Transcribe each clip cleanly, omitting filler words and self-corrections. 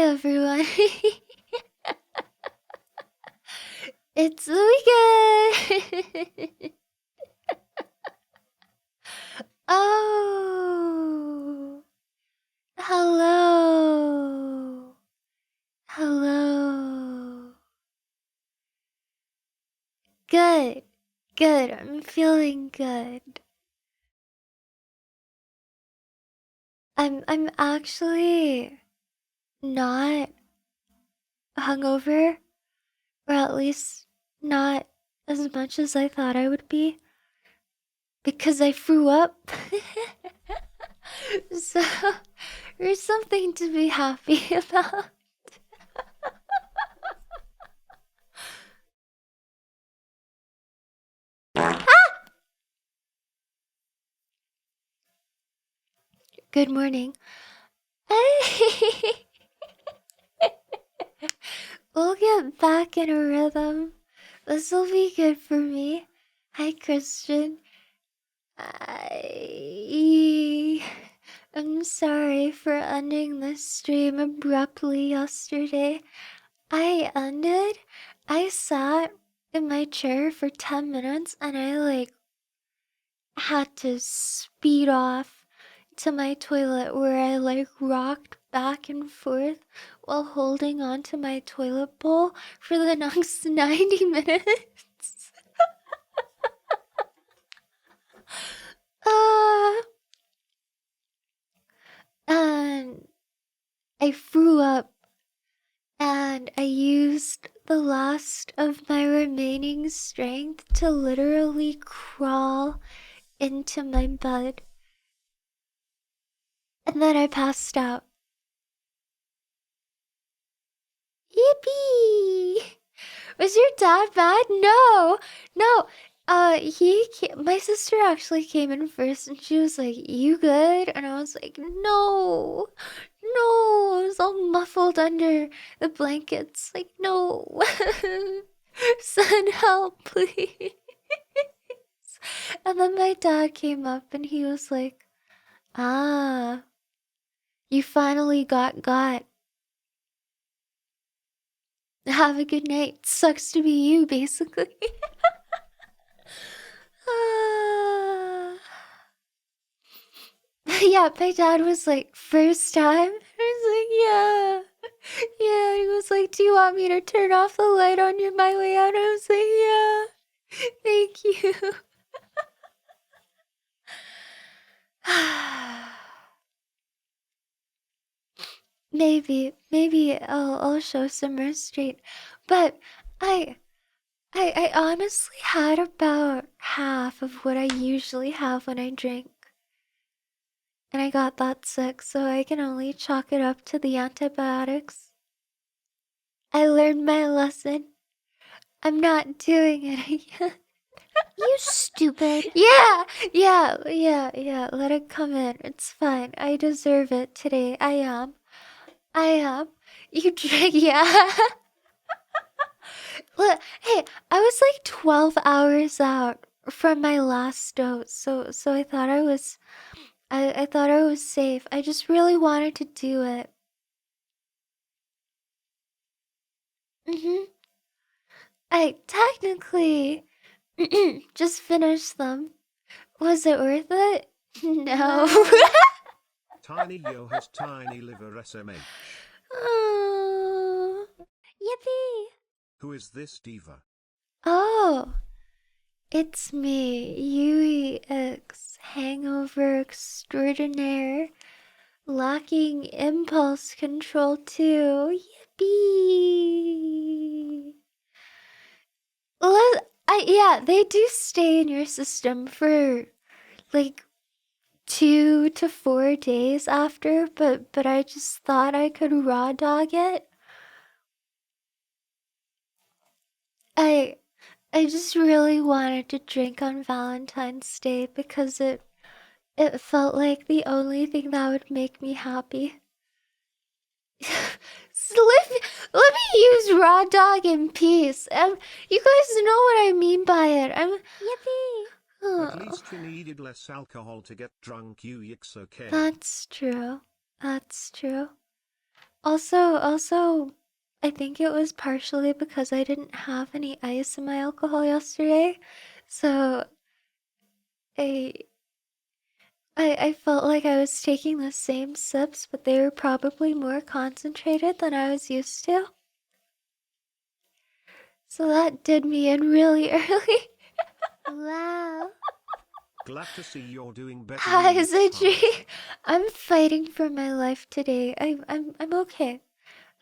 Hi everyone. It's the weekend. Oh, hello. Hello. Good. Good. I'm feeling good. I'm actually not hungover, or at least not as much as I thought I would be, because I threw up. So there's something to be happy about. Good morning. We'll get back in a rhythm. This will be good for me. Hi, Christian. I'm sorry for ending this stream abruptly yesterday. I sat in my chair for 10 minutes and I had to speed off to my toilet where I rocked back and forth while holding on to my toilet bowl for the next 90 minutes. And I threw up and I used the last of my remaining strength to literally crawl into my bed. And then I passed out. Yippee! Was your dad mad? No, no. My sister actually came in first, and she was like, "You good?" And I was like, "No, no." I was all muffled under the blankets, like, "No, send help, please." And then my dad came up, and he was like, "Ah, you finally got. Have a good night. Sucks to be you, basically." Yeah, my dad was like, "First time?" I was like, "Yeah." Yeah, he was like, "Do you want me to turn off the light on my way out?" I was like, "Yeah, thank you." Maybe I'll show some restraint, but I I honestly had about half of what I usually have when I drink. And I got that sick, so I can only chalk it up to the antibiotics. I learned my lesson. I'm not doing it again. You stupid. Yeah. Let it come in. It's fine. I deserve it today. I am. You drink, yeah. Look, hey, I was like 12 hours out from my last dose, so I thought I thought I was safe. I just really wanted to do it. I technically just finished them. Was it worth it? No. Tiny Yo has tiny liver SMH. Oh. Yippee! Who is this diva? Oh, it's me, Yuy X, hangover extraordinaire, lacking impulse control too. Yippee! Yeah, they do stay in your system for like 2 to 4 days after, but I just thought I could raw dog it. I I just really wanted to drink on Valentine's Day because it felt like the only thing that would make me happy. So let me use raw dog in peace. You guys know what I mean by it. Yippee! At least you needed less alcohol to get drunk, you yicks, okay? That's true. That's true. Also, I think it was partially because I didn't have any ice in my alcohol yesterday, so I I felt like I was taking the same sips, but they were probably more concentrated than I was used to. So that did me in really early. Wow. Glad to see you're doing better Hi, next Zidri. time. I'm fighting for my life today. I'm okay.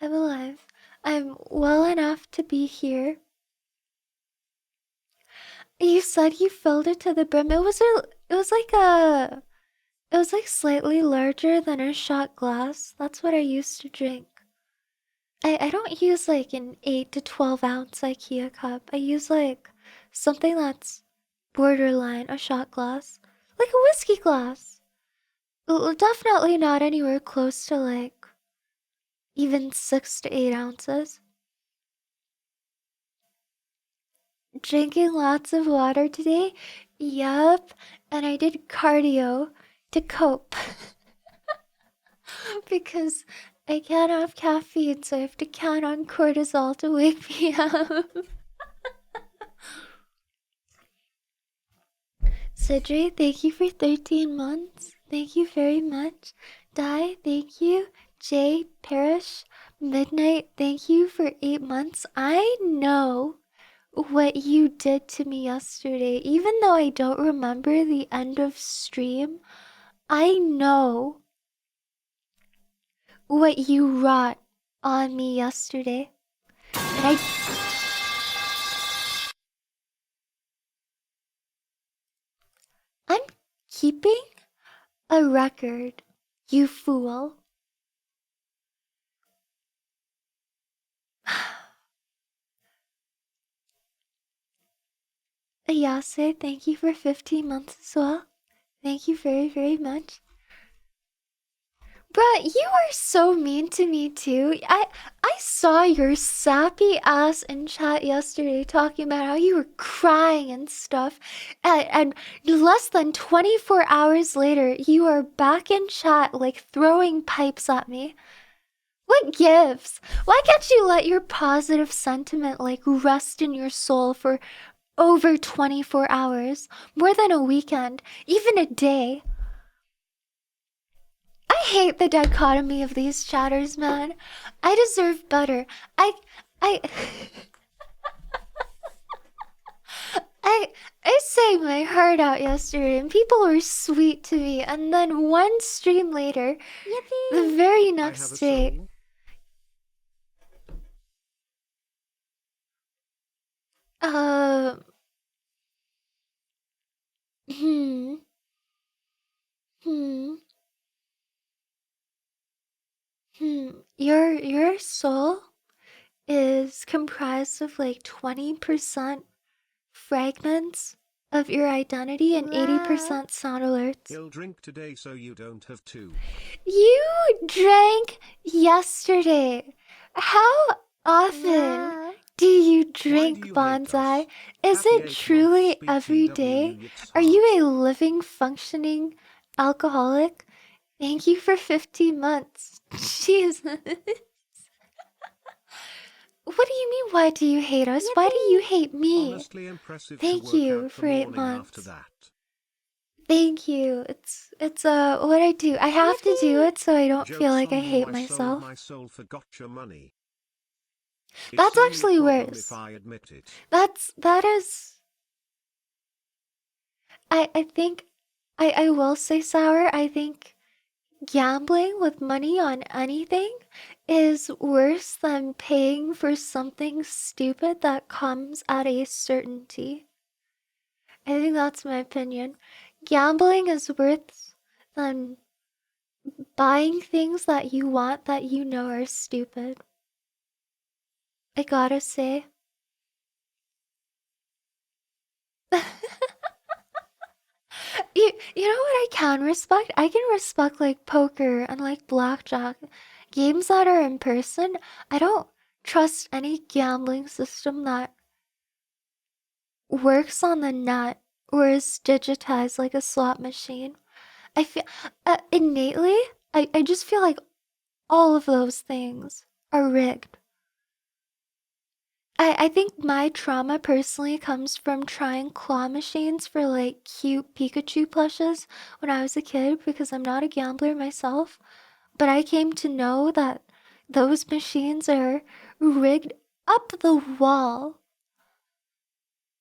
I'm alive. I'm well enough to be here. You said you filled it to the brim. It was like a it was like slightly larger than a shot glass. That's what I used to drink. I don't use like an 8 to 12 ounce IKEA cup. I use like something that's borderline a shot glass. Like a whiskey glass. Definitely not anywhere close to like even 6 to 8 ounces. Drinking lots of water today? Yup. And I did cardio to cope. Because I can't have caffeine, so I have to count on cortisol to wake me up. Sidri, thank you for 13 months. Thank you very much. Di, thank you. Jay, Parrish, Midnight, thank you for 8 months. I know what you did to me yesterday. Even though I don't remember the end of stream, I know what you wrought on me yesterday. And I'm keeping a record, you fool. Ayase, thank you for 15 months as well. Thank you very, very much. Bruh, you are so mean to me too. I saw your sappy ass in chat yesterday talking about how you were crying and stuff. And less than 24 hours later, you are back in chat like throwing pipes at me. What gives? Why can't you let your positive sentiment like rest in your soul for over 24 hours? More than a weekend, even a day. I hate the dichotomy of these chatters, man. I deserve better. I I I sang my heart out yesterday and people were sweet to me, and then one stream later, the Yippee! very I have a next day, soul. uh hmm hmm your soul is comprised of like 20% fragments of your identity and Wow. 80% sound alerts. He'll drink today so you don't have to. You drank yesterday. How often Wow. do you Why do drink, you hate Bonsai? us? Is Happy it 8 month truly speak every TW day? Yit's Are you heart. a living, functioning alcoholic? Thank you for 15 months. Jesus. What do you mean, why do you hate us? Why do you Yippee! hate me? Honestly impressive to Thank work you out the for eight morning after months. that. Thank you. It's what I do. I have to do Yippee! it so I don't feel Joke's like I on you, hate I sold myself. my soul for gotcha money. It's That's only actually problem if worse. I admit it. That is I think I will say sour, I think gambling with money on anything is worse than paying for something stupid that comes at a certainty. I think that's my opinion. Gambling is worse than buying things that you want that you know are stupid. I gotta say. You know what I can respect? I can respect like poker and like blackjack. Games that are in person, I don't trust any gambling system that works on the net or is digitized like a slot machine. I feel innately, I just feel like all of those things are rigged. I think my trauma personally comes from trying claw machines for like cute Pikachu plushes when I was a kid because I'm not a gambler myself. But I came to know that those machines are rigged up the wall.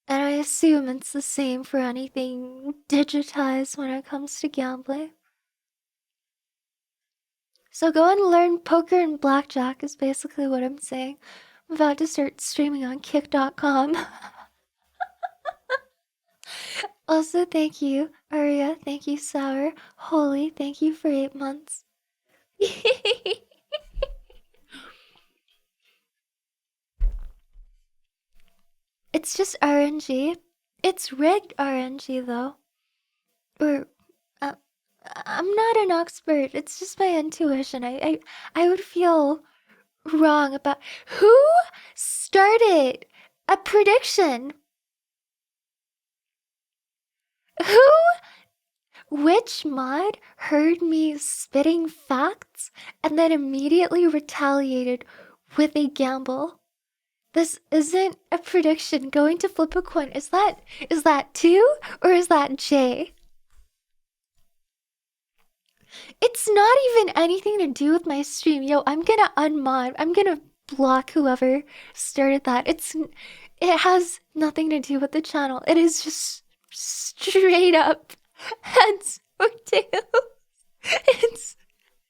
And I assume it's the same for anything digitized when it comes to gambling. So go and learn poker and blackjack is basically what I'm saying. I'm about to start streaming on kick.com. Also, thank you, Aria. Thank you, Sour. Holy, thank you for 8 months. It's just RNG. It's rigged RNG though. Or, uh, I'm not an expert. It's just my intuition. I would feel wrong about who started a prediction. Who? Which mod heard me spitting facts and then immediately retaliated with a gamble? This isn't a prediction. Going to flip a coin. Is that 2 or is that J? It's not even anything to do with my stream. Yo, I'm gonna unmod. I'm gonna block whoever started that. It has nothing to do with the channel. It is just straight up heads or tails. It's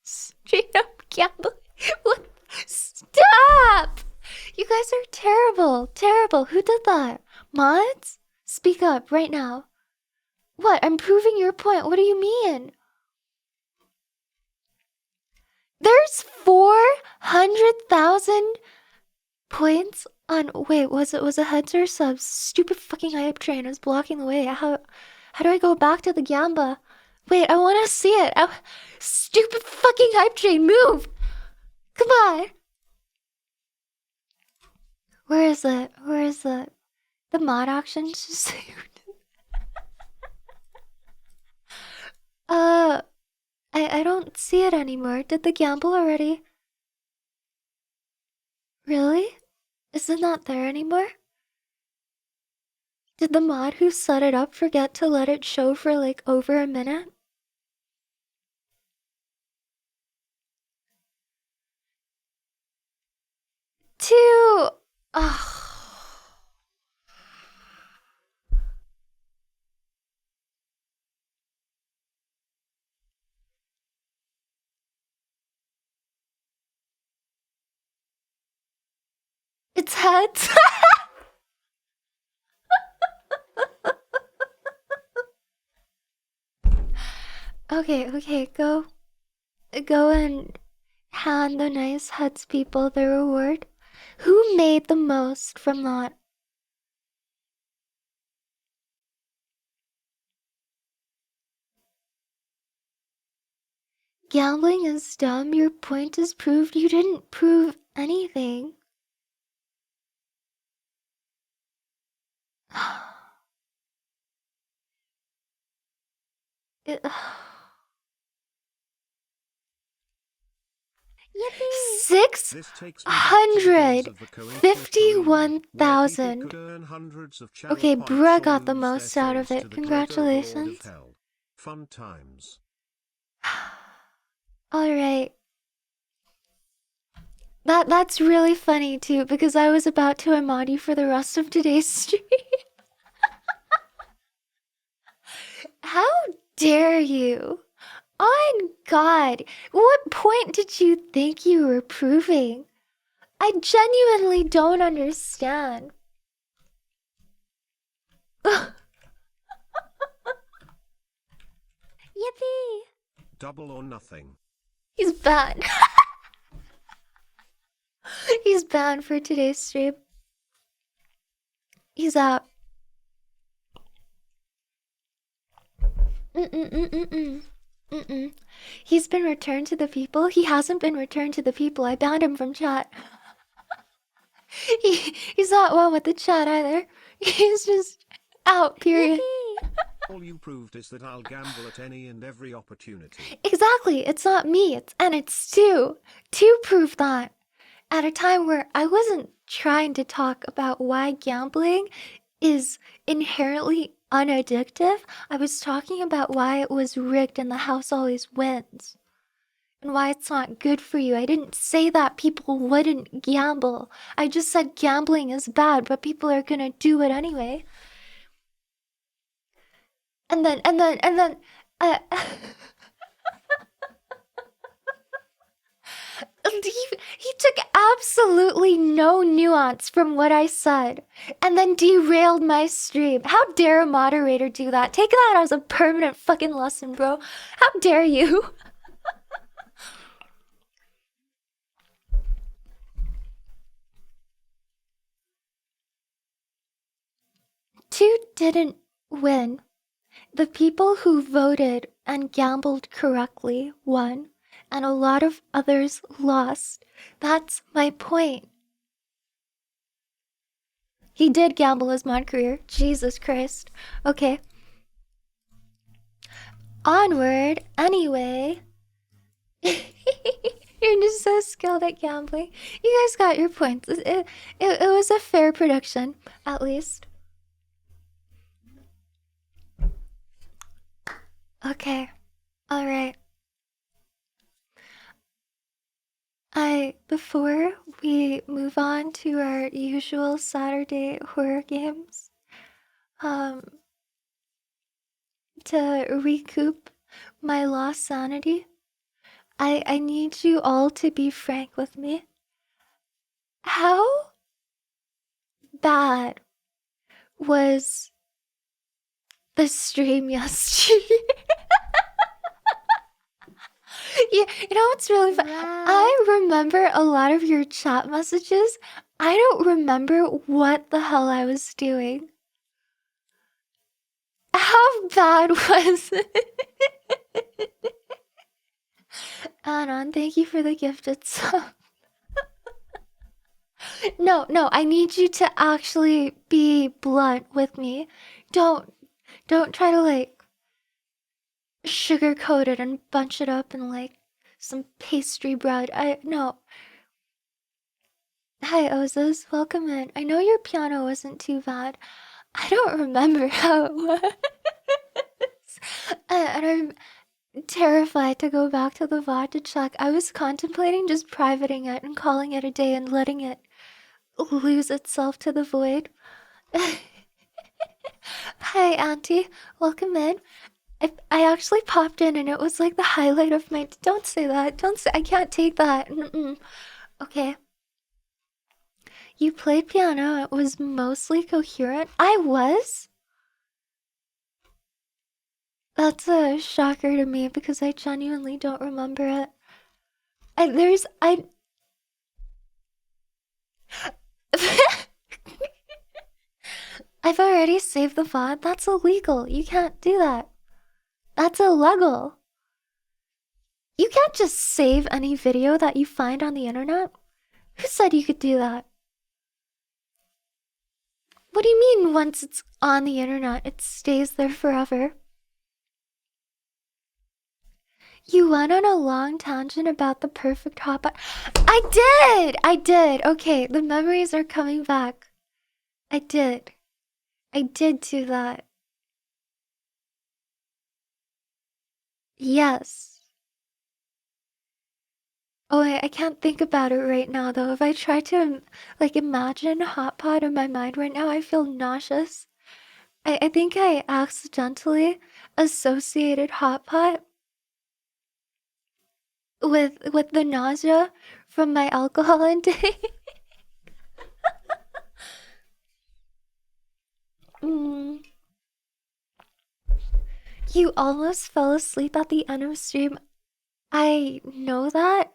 straight up gambling. What? Stop! You guys are terrible. Terrible. Who did that? Mods? Speak up right now. What? I'm proving your point. What do you mean? There's 400,000 points on. Wait, was it heads or subs? Stupid fucking hype train is blocking the way. How do I go back to the gamba? Wait, I want to see it. Stupid fucking hype train, move! Come on. Where is it? Where is it? The mod auction just. I don't see it anymore. Did the gamble already? Really? Is it not there anymore? Did the mod who set it up forget to let it show for like over a minute? Two! Ugh. It's heads. Okay, go and hand the nice heads people the reward. Who made the most from that? Gambling is dumb. Your point is proved. You didn't prove anything. It, Yippee! 651,000. Okay, bruh got the most out of it. Congratulations. Fun times. Alright. That's really funny too, because I was about to mod you for the rest of today's stream. How dare you? On God, what point did you think you were proving? I genuinely don't understand. Yippee! Double or nothing. He's banned. He's banned for today's stream. He's out. He's been returned to the people. He hasn't been returned to the people. I banned him from chat. He's not one with the chat either. He's just out, period. Yippee! All you proved is that I'll gamble at any and every opportunity. Exactly. It's not me. It's Stu. Stu proved that. At a time where I wasn't trying to talk about why gambling is inherently unaddictive, I was talking about why it was rigged and the house always wins. And why it's not good for you. I didn't say that people wouldn't gamble. I just said gambling is bad, but people are gonna do it anyway. And then, uh, he took absolutely no nuance from what I said and then derailed my stream. How dare a moderator do that? Take that as a permanent fucking lesson, bro. How dare you? Two didn't win. The people who voted and gambled correctly won, and a lot of others lost. That's my point. He did gamble his mod career. Jesus Christ. Okay. Onward, anyway. You're just so skilled at gambling. You guys got your points. It was a fair prediction, at least. Okay. Alright. Before we move on to our usual Saturday horror games, to recoup my lost sanity, I need you all to be frank with me. How bad was the stream yesterday? Yeah, you know what's really fun? Wow. I remember a lot of your chat messages. I don't remember what the hell I was doing. How bad was it? Anon, thank you for the gifted sub. No, I need you to actually be blunt with me. Don't try to like sugarcoat it and bunch it up in like some pastry bread. No. Hi, Ozas. Welcome in. I know your piano wasn't too bad. I don't remember how it was. And I'm terrified to go back to the VOD to check. I was contemplating just privating it and calling it a day and letting it lose itself to the void. Hi, Auntie. Welcome in. I actually popped in and it was like the highlight of my. Don't say that. Don't say. I can't take that. Mm-mm. Okay. You played piano. It was mostly coherent. I was. That's a shocker to me because I genuinely don't remember it. I. I've already saved the VOD. That's illegal. You can't do that. That's illegal. You can't just save any video that you find on the internet. Who said you could do that? What do you mean once it's on the internet, it stays there forever? You went on a long tangent about the perfect hotpot. I did! Okay, the memories are coming back. I did do that. Yes. Oh, I can't think about it right now, though. If I try to, like, imagine hot pot in my mind right now, I feel nauseous. I think I accidentally associated hot pot with the nausea from my alcohol intake. Mm. You almost fell asleep at the end of stream. I know that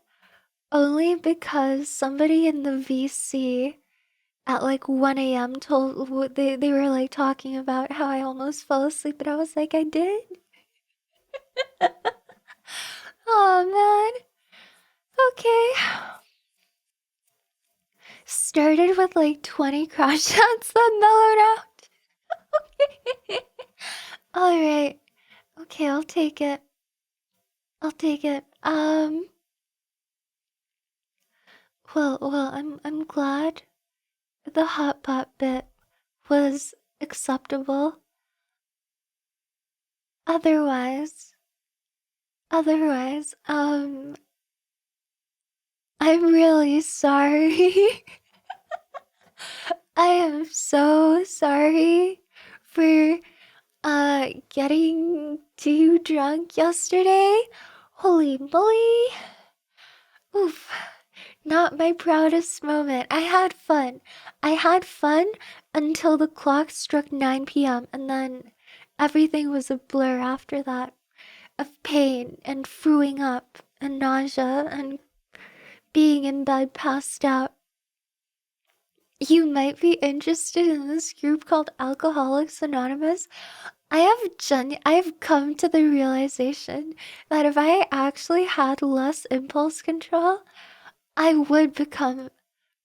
only because somebody in the VC at like 1 a.m. told they were like talking about how I almost fell asleep, and I was like, I did. Oh man. Okay. Started with like 20 crash shots that mellowed out. All right. Okay, I'll take it. I'll take it. I'm glad the hot pot bit was acceptable. Otherwise, otherwise, I'm really sorry. I am so sorry for getting too drunk yesterday. Holy moly. Oof. Not my proudest moment. I had fun. I had fun until the clock struck 9 p.m. and then everything was a blur after that of pain and throwing up and nausea and being in bed passed out. You might be interested in this group called Alcoholics Anonymous. I have come to the realization that if I actually had less impulse control, I would become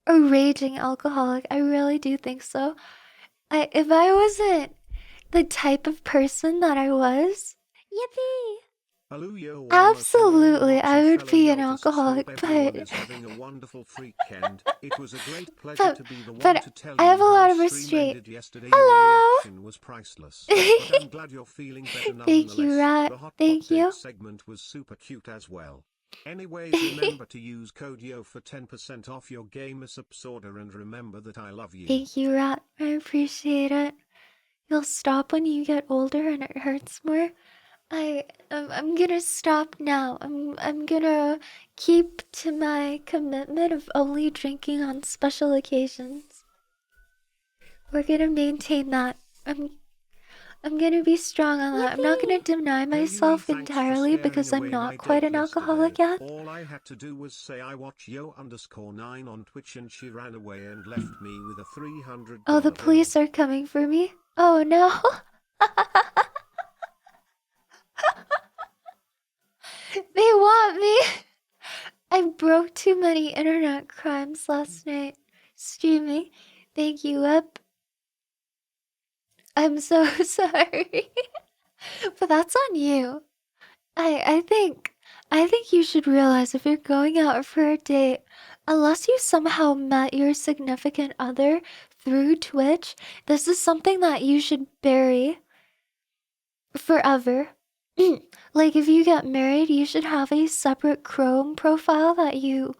a raging alcoholic. I really do think so. If I wasn't the type of person that I was, Yippee! Aluyo almost to all the absolutely I boxes would fellow be an yoltists. Hope alcoholic, everyone is having a wonderful freakend. It was a great pleasure but to be the one but to tell I have you a how lot of stream restraint. ended yesterday. Your Hello. reaction was priceless. But I'm glad you're feeling better Thank you, nonetheless. Rat. The hot pot Thank date you. segment was super cute as well. Anyways, remember to use code YO for 10% off your gamer subs order, and remember that I love you. Thank you, Rat. I appreciate it. You'll stop when you get older and it hurts more. I'm gonna stop now. I'm gonna keep to my commitment of only drinking on special occasions. We're gonna maintain that. I'm gonna be strong on that. I'm not gonna Yippee! deny Hey Yui, myself thanks for entirely scaring because I'm away not my quite date an yesterday. alcoholic yet. All I had to do was say I watch yo_9 on Twitch and she ran away and left me with a Oh, the $300 bill. police are coming for me. Oh no. They want me. I broke too many internet crimes last night. Streaming. Thank you, Up. I'm so sorry. But that's on you. I think you should realize if you're going out for a date, unless you somehow met your significant other through Twitch, this is something that you should bury forever. Like if you get married, you should have a separate Chrome profile that you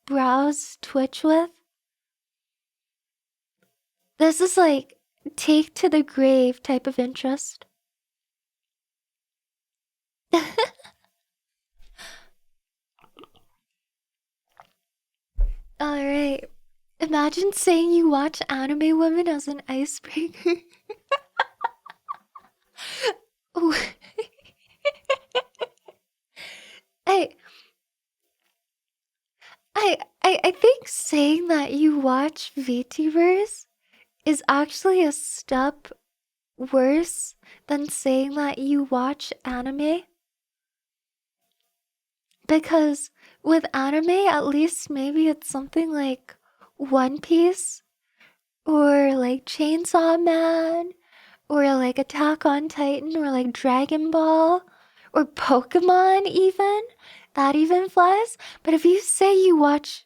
browse Twitch with. This is like take to the grave type of interest. Alright. Imagine saying you watch anime women as an icebreaker. Ooh. I, I think saying that you watch VTubers is actually a step worse than saying that you watch anime. Because with anime, at least maybe it's something like One Piece or like Chainsaw Man or like Attack on Titan or like Dragon Ball or Pokemon even. That even flies. But if you say you watch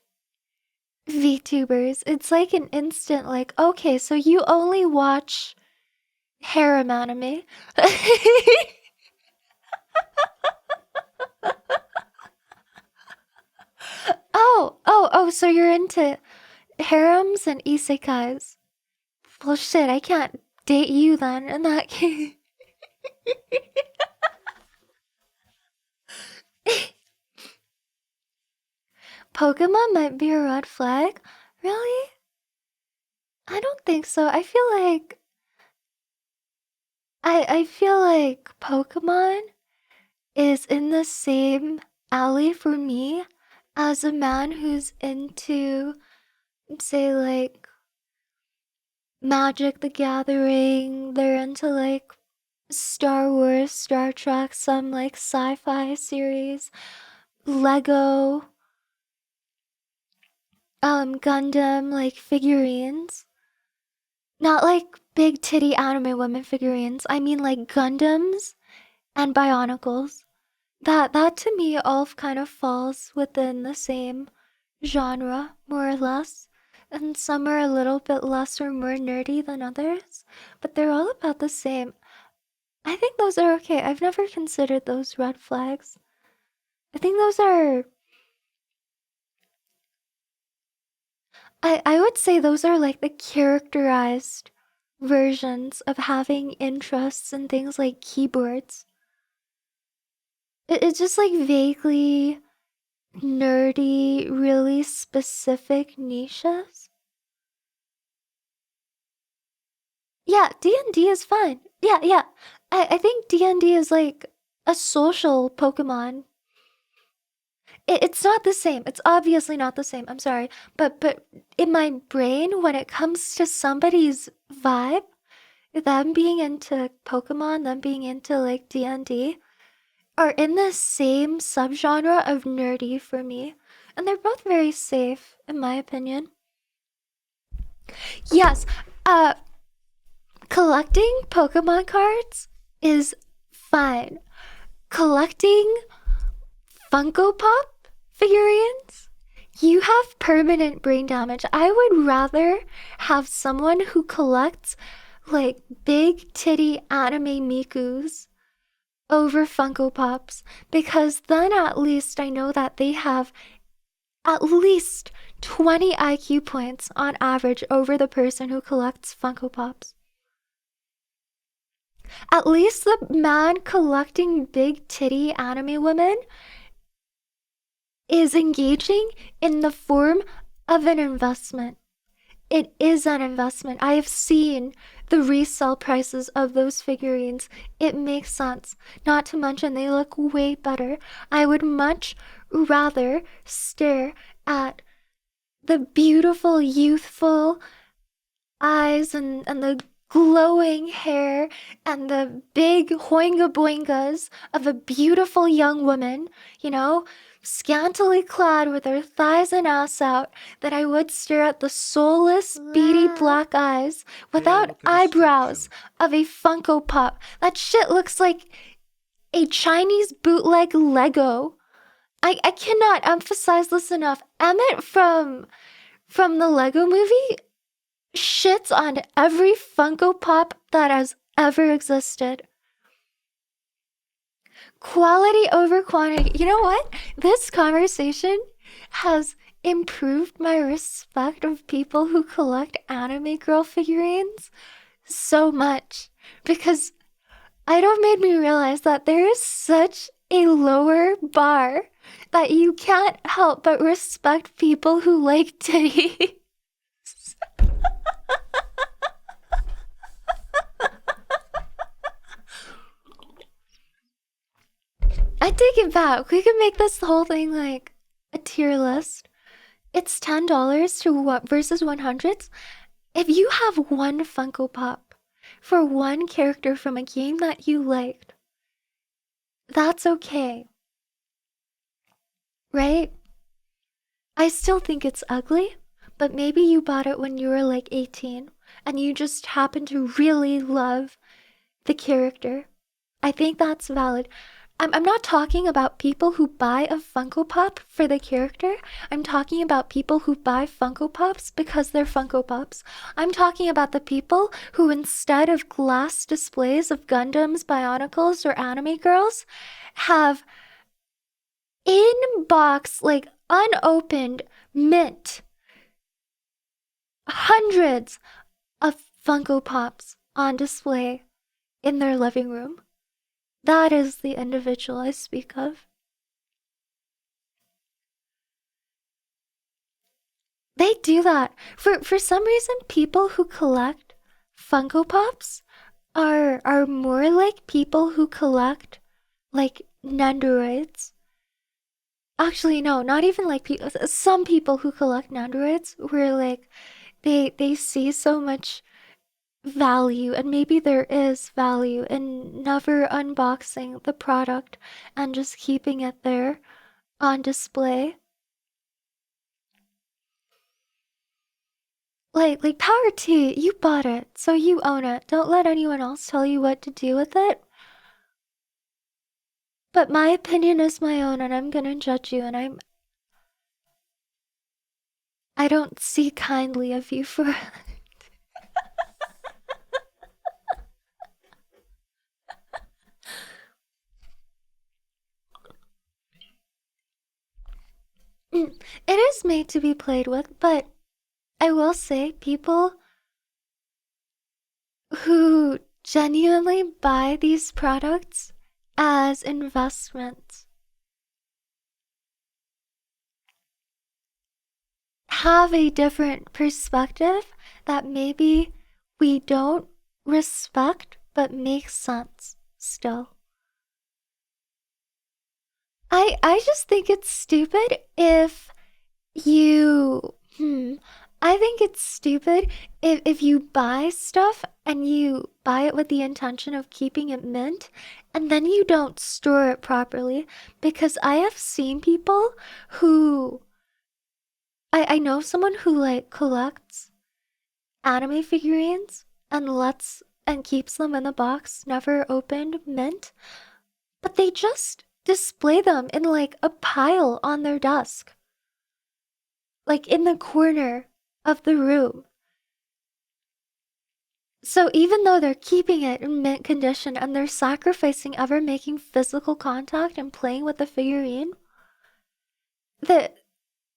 VTubers, it's like an instant like, okay, so you only watch harem anime. Oh, so you're into harems and isekais. Well, shit, I can't date you then in that case. Pokemon might be a red flag? Really? I don't think so. I feel like Pokemon is in the same alley for me as a man who's into, say, like Magic the Gathering. They're into like Star Wars, Star Trek, some like sci-fi series, Lego, Gundam, like figurines. Not like big titty anime women figurines. I mean like Gundams and Bionicles. That to me all kind of falls within the same genre, more or less. And some are a little bit less or more nerdy than others, but they're all about the same. I think those are okay. I've never considered those red flags. I think those are. I would say those are like the characterized versions of having interests in things like keyboards. It's just like vaguely nerdy, really specific niches. Yeah, D&D is fine. Yeah, yeah. I think D&D is like a social Pokemon. It's not the same. It's obviously not the same. I'm sorry. But in my brain, when it comes to somebody's vibe, them being into Pokemon, them being into like D&D, are in the same subgenre of nerdy for me. And they're both very safe, in my opinion. Yes, uh, collecting Pokemon cards is fine. Collecting Funko Pop figurines? You have permanent brain damage. I would rather have someone who collects like big titty anime Mikus over Funko Pops because then at least I know that they have at least 20 IQ points on average over the person who collects Funko Pops. At least the man collecting big titty anime women is engaging in the form of an investment. It is an investment. I have seen the resale prices of those figurines. It makes sense. Not to mention, they look way better. I would much rather stare at the beautiful, youthful eyes and the glowing hair and the big hoinga boingas of a beautiful young woman, you know, scantily clad with her thighs and ass out, that I would stare at the soulless, beady Wow. black eyes Here, without look at this eyebrows section. of a Funko Pop. That shit looks like a Chinese bootleg Lego. I cannot emphasize this enough. Emmett from the Lego movie shits on every Funko Pop that has ever existed. Quality over quantity. You know what? This conversation has improved my respect of people who collect anime girl figurines so much because Idol made me realize that there is such a lower bar that you can't help but respect people who like titties. I take it back. We could make this whole thing like a tier list. It's $10 to what versus 100s. If you have one Funko Pop for one character from a game that you liked, that's okay, right? I still think it's ugly, but maybe you bought it when you were like 18 and you just happen to really love the character. I think that's valid. I'm not talking about people who buy a Funko Pop for the character. I'm talking about people who buy Funko Pops because they're Funko Pops. I'm talking about the people who, instead of glass displays of Gundams, Bionicles, or anime girls, have in box, like unopened, mint, hundreds of Funko Pops on display in their living room. That is the individual I speak of. They do that. For some reason, people who collect Funko Pops are more like people who collect like Nandoroids. Actually, no, not even like people. Some people who collect Nandoroids where like they see so much value, and maybe there is value in never unboxing the product and just keeping it there on display. like power to you. You bought it, so you own it. Don't let anyone else tell you what to do with it. But my opinion is my own, and I'm gonna judge you, and I don't see kindly of you for it is made to be played with, but I will say people who genuinely buy these products as investments have a different perspective that maybe we don't respect but makes sense still. I just think it's stupid if you I think it's stupid if you buy stuff and you buy it with the intention of keeping it mint and then you don't store it properly, because I have seen people who I know someone who like collects anime figurines and keeps them in the box, never opened, mint, but they just display them in like a pile on their desk, like in the corner of the room. So even though they're keeping it in mint condition and they're sacrificing ever making physical contact and playing with the figurine, the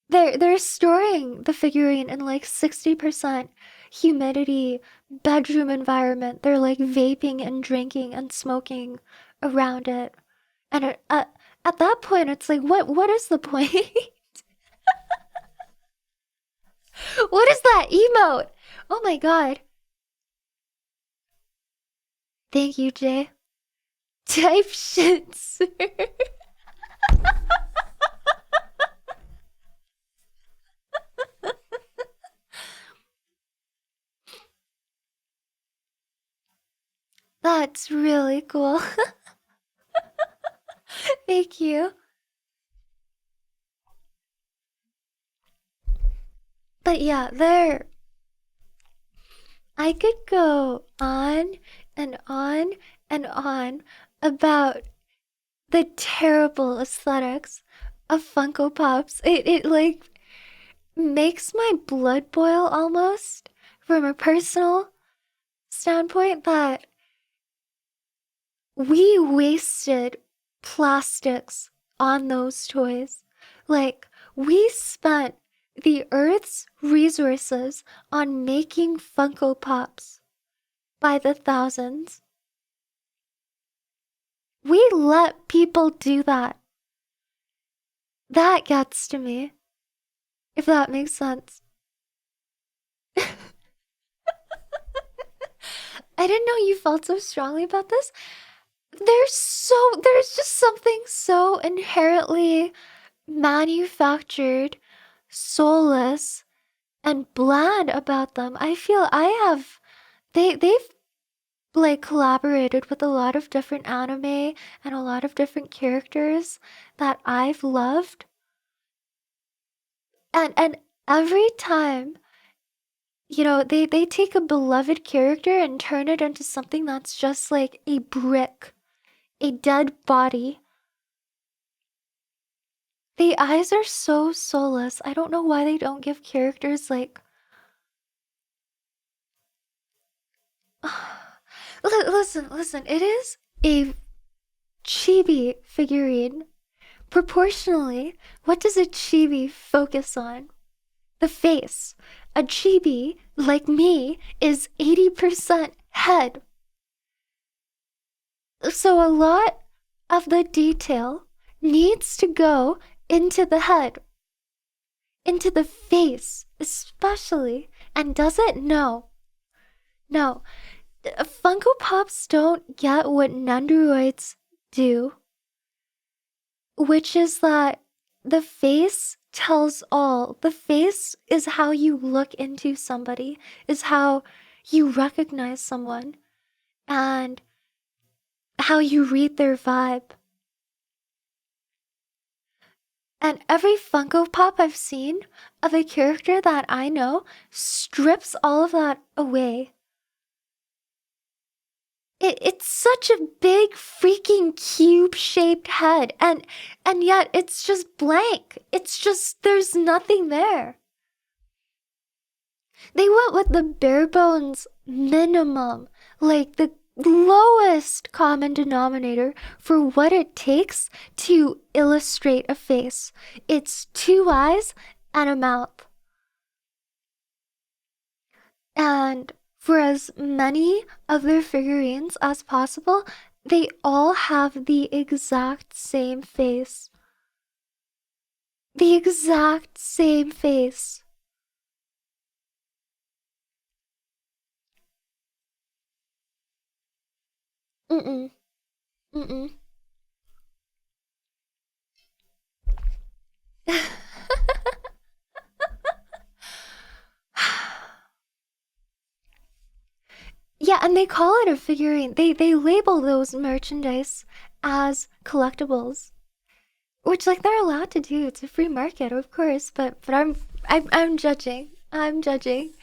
they're storing the figurine in like 60% humidity bedroom environment. They're like vaping and drinking and smoking around it. And at that point it's like what is the point? What is that emote? Oh my god. Thank you, Jay. Type shit, sir. That's really cool. Thank you. But yeah, there. I could go on and on and on about the terrible aesthetics of Funko Pops. It like makes my blood boil almost from a personal standpoint that we wasted plastics on those toys. Like, we spent the Earth's resources on making Funko Pops by the thousands. We let people do that. That gets to me, if that makes sense. I didn't know you felt so strongly about this. There's just something so inherently manufactured, soulless, and bland about them. I feel I have they've like collaborated with a lot of different anime and a lot of different characters that I've loved. And every time, they take a beloved character and turn it into something that's just like a brick, a dead body. The eyes are so soulless. I don't know why they don't give characters like listen, it is a chibi figurine. Proportionally, what does a chibi focus on? The face. A chibi, like me, is 80% head. So a lot of the detail needs to go into the head, into the face, especially. And does it? No. No. Funko Pops don't get what Nendoroids do, which is that the face tells all. The face is how you look into somebody, is how you recognize someone, and how you read their vibe. And every Funko Pop I've seen of a character that I know strips all of that away. It's such a big freaking cube-shaped head, and yet it's just blank. It's just there's nothing there. They went with the bare bones minimum, like the lowest common denominator for what it takes to illustrate a face. It's 2 eyes and a mouth. And for as many of their figurines as possible, they all have the exact same face. The exact same face. Mm-mm. Mm-mm. Yeah, and they call it a figurine. They label those merchandise as collectibles, which like they're allowed to do. It's a free market, of course, but I'm judging. I'm judging.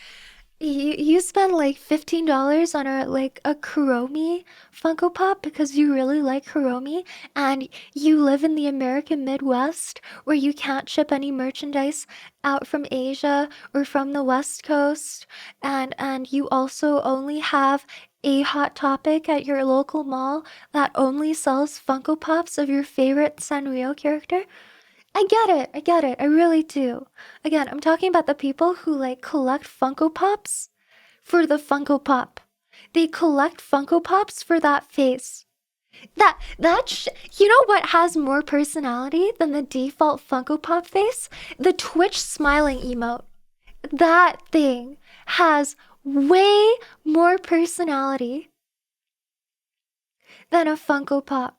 You spend like $15 on a Kuromi Funko Pop because you really like Kuromi and you live in the American Midwest where you can't ship any merchandise out from Asia or from the West Coast and you also only have a Hot Topic at your local mall that only sells Funko Pops of your favorite Sanrio character. I get it. I get it. I really do. Again, I'm talking about the people who like collect Funko Pops for the Funko Pop. They collect Funko Pops for that face. You know what has more personality than the default Funko Pop face? The Twitch smiling emote. That thing has way more personality than a Funko Pop.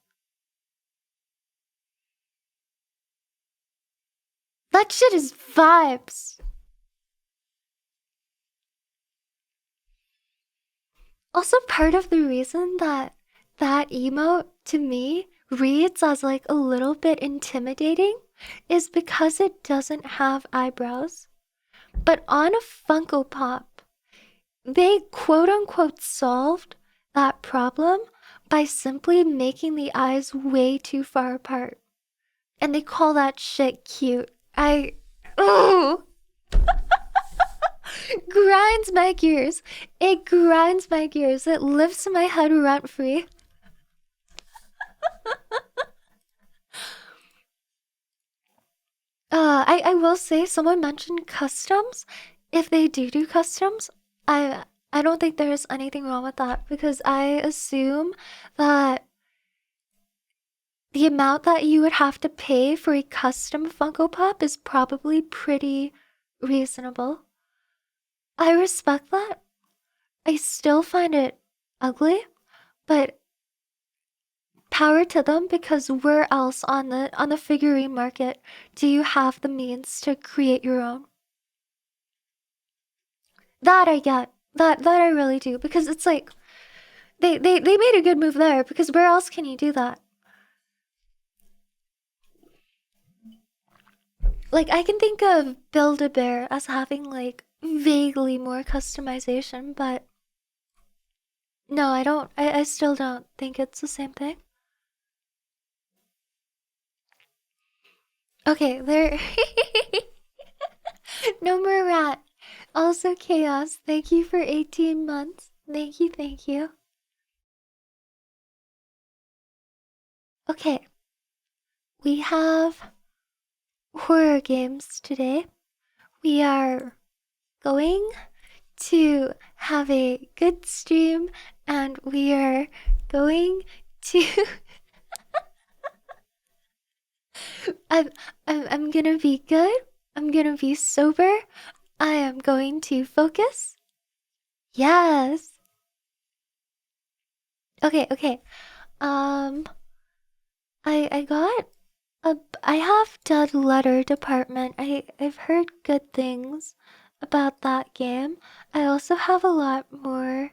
That shit is vibes. Also, part of the reason that that emote to me reads as like a little bit intimidating is because it doesn't have eyebrows. But on a Funko Pop, they quote unquote solved that problem by simply making the eyes way too far apart. And they call that shit cute. Ooh, grinds my gears. It grinds my gears. It lifts my head rent free. I will say someone mentioned customs. If they do customs, I don't think there's anything wrong with that because I assume that the amount that you would have to pay for a custom Funko Pop is probably pretty reasonable. I respect that. I still find it ugly, but power to them because where else on the figurine market do you have the means to create your own? That I get. That I really do because it's like they made a good move there because where else can you do that? Like I can think of Build-A-Bear as having like vaguely more customization, but no, I don't. I still don't think it's the same thing. Okay, there. No more rat. Also chaos. Thank you for 18 months. Thank you, thank you. Okay, we have horror games today. We are going to have a good stream and we are going to I'm, I'm gonna be good. I'm gonna be sober. I am going to focus. Yes. Okay, okay. Um I got I have Dead Letter Department. I've heard good things about that game. I also have a lot more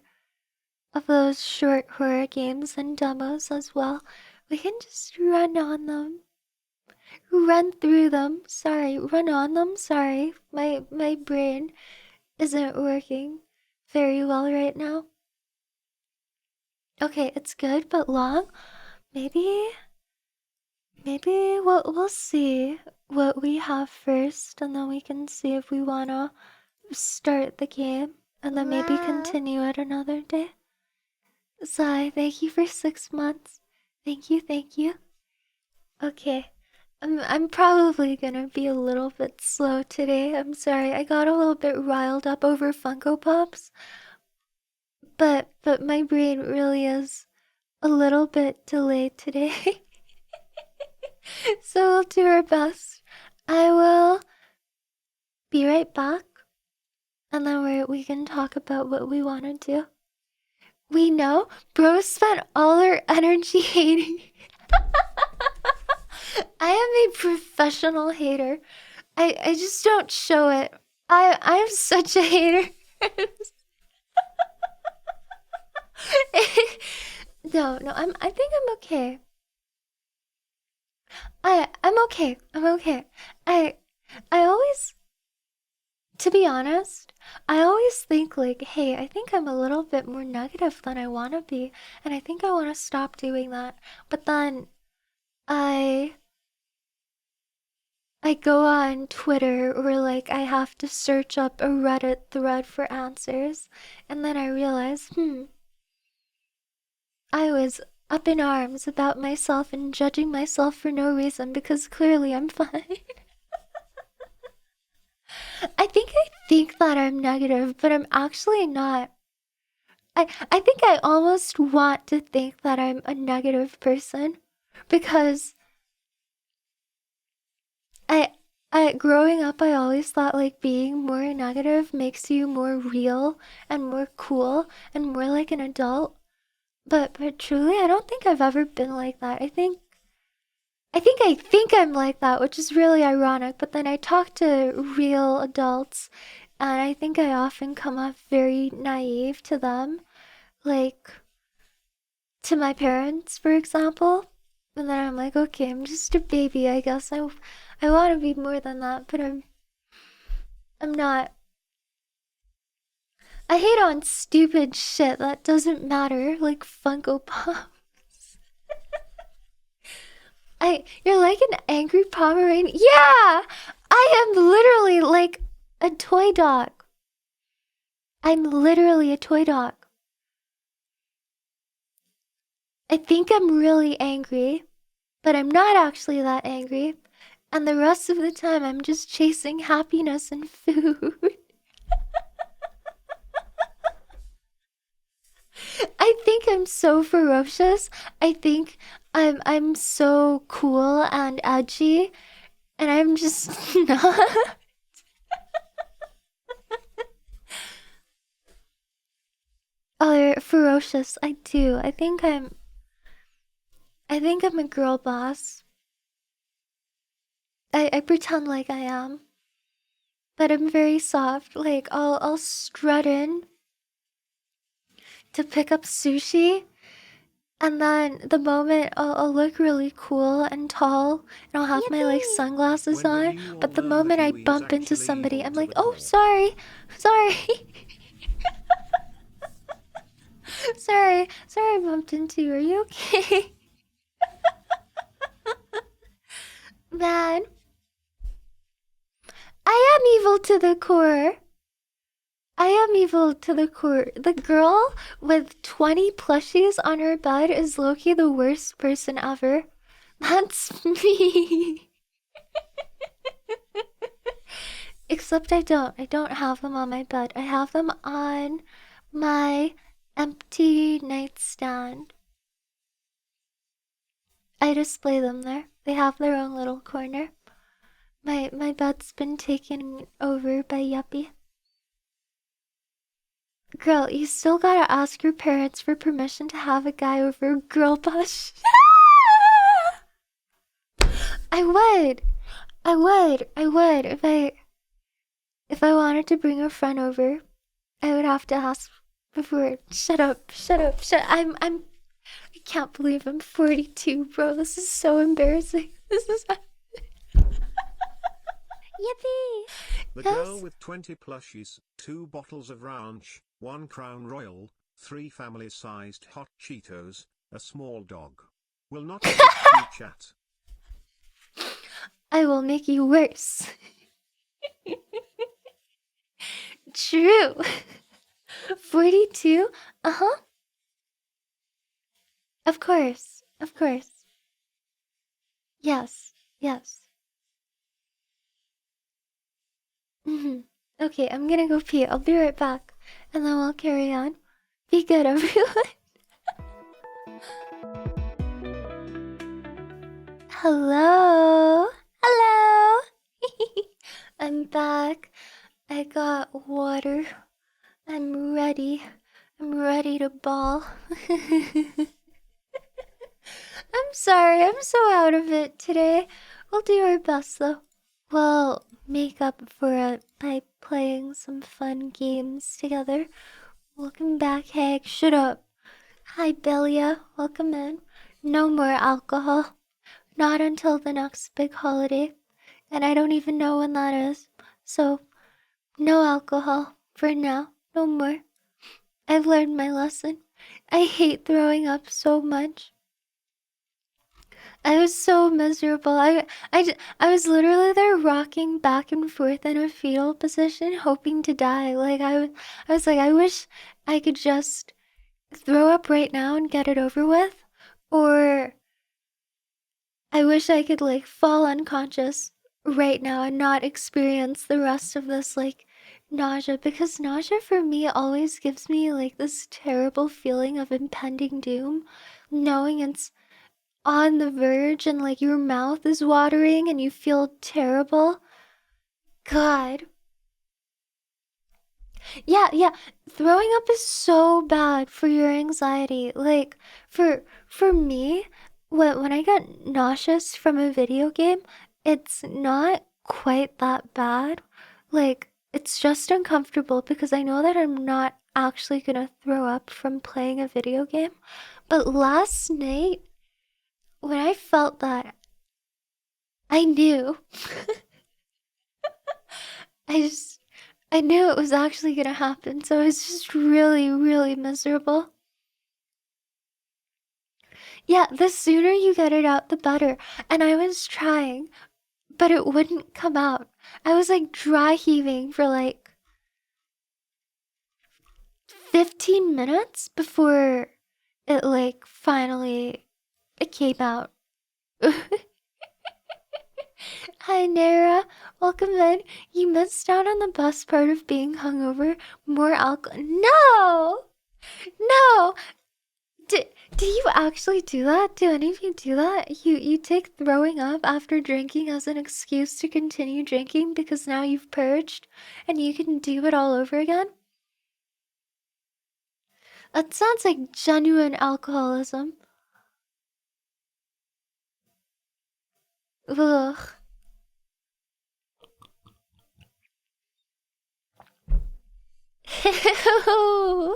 of those short horror games and demos as well. We can just run on them. run through them. Sorry, run on them. Sorry, my brain isn't working very well right now. Okay, it's good, but long. Maybe we'll see what we have first, and then we can see if we wanna start the game, and then maybe Wow. continue it another day. Zai, thank you for 6 months. Thank you, thank you. Okay. I'm probably gonna be a little bit slow today. I'm sorry. I got a little bit riled up over Funko Pops, but my brain really is a little bit delayed today. So we'll do our best. I will be right back, and then we can talk about what we want to do. We know bro spent all her energy hating. I am a professional hater. I just don't show it. I'm such a hater. No, I think I'm okay. I'm okay. I'm okay. I I always, to be honest, I always think like, hey, I think I'm a little bit more negative than I want to be, and I think I want to stop doing that. But then I I go on Twitter, or like I have to search up a Reddit thread for answers, and then I realize, I was up in arms about myself and judging myself for no reason because clearly I'm fine. I think that I'm negative, but I'm actually not. I think I almost want to think that I'm a negative person because I growing up I always thought like being more negative makes you more real and more cool and more like an adult. But truly I don't think I've ever been like that. I think I'm like that, which is really ironic, but then I talk to real adults and I think I often come off very naive to them. Like to my parents, for example. And then I'm like, okay, I'm just a baby, I guess. I want to be more than that, but I'm not. I hate on stupid shit that doesn't matter, like Funko Pop. You're like an angry Pomeranian. Yeah, I am literally like a toy dog. I'm literally a toy dog. I think I'm really angry, but I'm not actually that angry. And the rest of the time, I'm just chasing happiness and food. I think I'm so ferocious. I think I'm so cool and edgy, and I'm just not. Oh, ferocious. I do. I think I'm a girl boss. I pretend like I am, but I'm very soft. Like I'll strut in to pick up sushi, and then the moment I'll look really cool and tall, and I'll have my like Yippee! sunglasses When will on. you all But the learn that moment I Yuy is bump into actually somebody, evil I'm to like, the oh, core? sorry. Sorry, I bumped into you. Are you okay? Man, I am evil to the core. I am evil to the core. The girl with 20 plushies on her bed is Loki the worst person ever. That's me. Except I don't. I don't have them on my bed. I have them on my empty nightstand. I display them there. They have their own little corner. My bed's been taken over by Yuppie. Girl, you still gotta ask your parents for permission to have a guy over girl bush. I would. I would. If I wanted to bring a friend over, I would have to ask before. Shut up. I can't believe I'm 42, bro. This is so embarrassing. This is Yippee! The Yes. girl with 20 plushies, 2 bottles of ranch, 1 Crown Royal, 3 family-sized hot Cheetos, a small dog. Will not switch to chat. I will make you worse. True. 42? Uh-huh. Of course. Of course. Yes. Yes. Okay, I'm gonna go pee. I'll be right back. And then we'll carry on. Be good, everyone. Hello. Hello. I'm back. I got water. I'm ready. I'm ready to ball. I'm sorry, I'm so out of it today. We'll do our best though. We'll make up for it by playing some fun games together. Welcome back, Hag. Shut up. Hi, Belia. Welcome in. No more alcohol. Not until the next big holiday. And I don't even know when that is. So, no alcohol. For now. No more. I've learned my lesson. I hate throwing up so much. I was so miserable. I was literally there rocking back and forth in a fetal position, hoping to die. I was like, I wish I could just throw up right now and get it over with. Or I wish I could, like, fall unconscious right now and not experience the rest of this, like, nausea. Because nausea for me always gives me, like, this terrible feeling of impending doom, knowing it's on the verge and like your mouth is watering and you feel terrible. God. Yeah. Throwing up is so bad for your anxiety. Like for me, when I get nauseous from a video game, it's not quite that bad. Like it's just uncomfortable because I know that I'm not actually gonna throw up from playing a video game. But last night, when I felt that, I knew. I just, I knew it was actually gonna happen, so I was just really, really miserable. Yeah, the sooner you get it out, the better. And I was trying, but it wouldn't come out. I was like dry heaving for like 15 minutes before it like finally it came out. Hi, Nara. Welcome in. You missed out on the best part of being hungover. More alcohol. No! No! Do you actually do that? Do any of you do that? You take throwing up after drinking as an excuse to continue drinking because now you've purged and you can do it all over again? That sounds like genuine alcoholism. Ugh. Ew.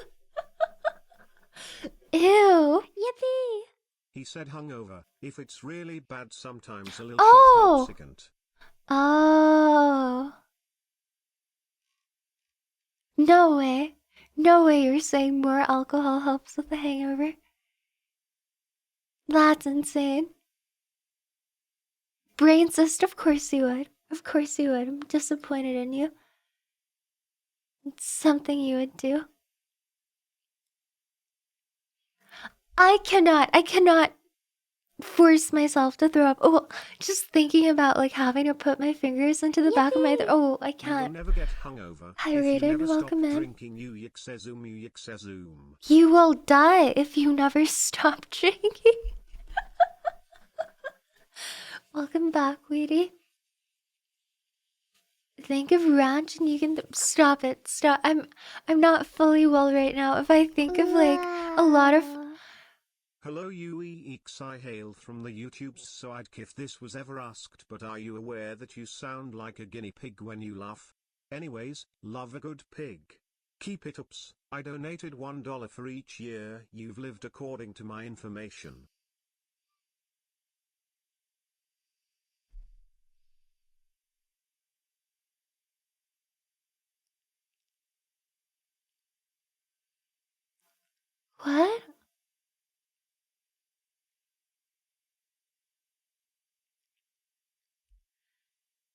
Ew. Yippee! He said hungover. If it's really bad, sometimes a little shot Oh. helps second. Oh. No way. No way you're saying more alcohol helps with the hangover. That's insane. Brain cyst, of course you would. Of course you would. I'm disappointed in you. It's something you would do. I cannot force myself to throw up. Oh, just thinking about like having to put my fingers into the back of my throat. Oh, I You will can't. never get hungover Hi, if you Raiden. never stop Welcome in. drinking. You yixezum. You will die if you never stop drinking. Welcome back, Weedy. Think of ranch and you can stop it. Stop. I'm not fully well right now. If I think of like a lot of Wow. Hello UEX, I hail from the YouTubes, so I'd if this was ever asked, but are you aware that you sound like a guinea pig when you laugh? Anyways, love a good pig. Keep it ups. I donated $1 for each year you've lived according to my information. What?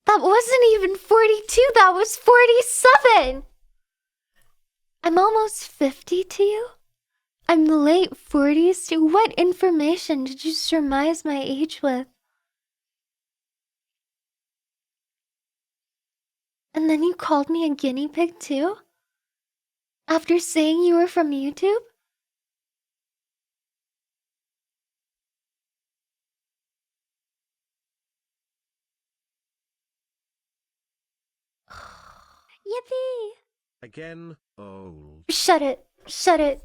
That wasn't even 42, that was 47! I'm almost 50 to you? I'm late 40s to what information did you surmise my age with? And then you called me a guinea pig too? After saying you were from YouTube? Yippee! Again, old. Shut it. Shut it.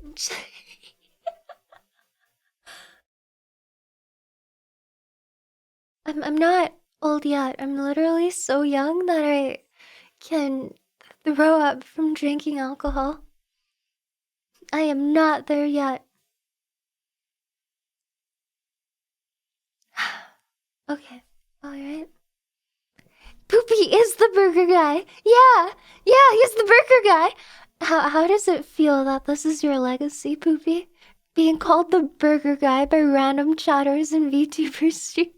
I'm not old yet. I'm literally so young that I can throw up from drinking alcohol. I am not there yet. Okay, alright. Poopy is the burger guy. Yeah, he's the burger guy. How does it feel that this is your legacy, Poopy? Being called the burger guy by random chatters and VTuber streams.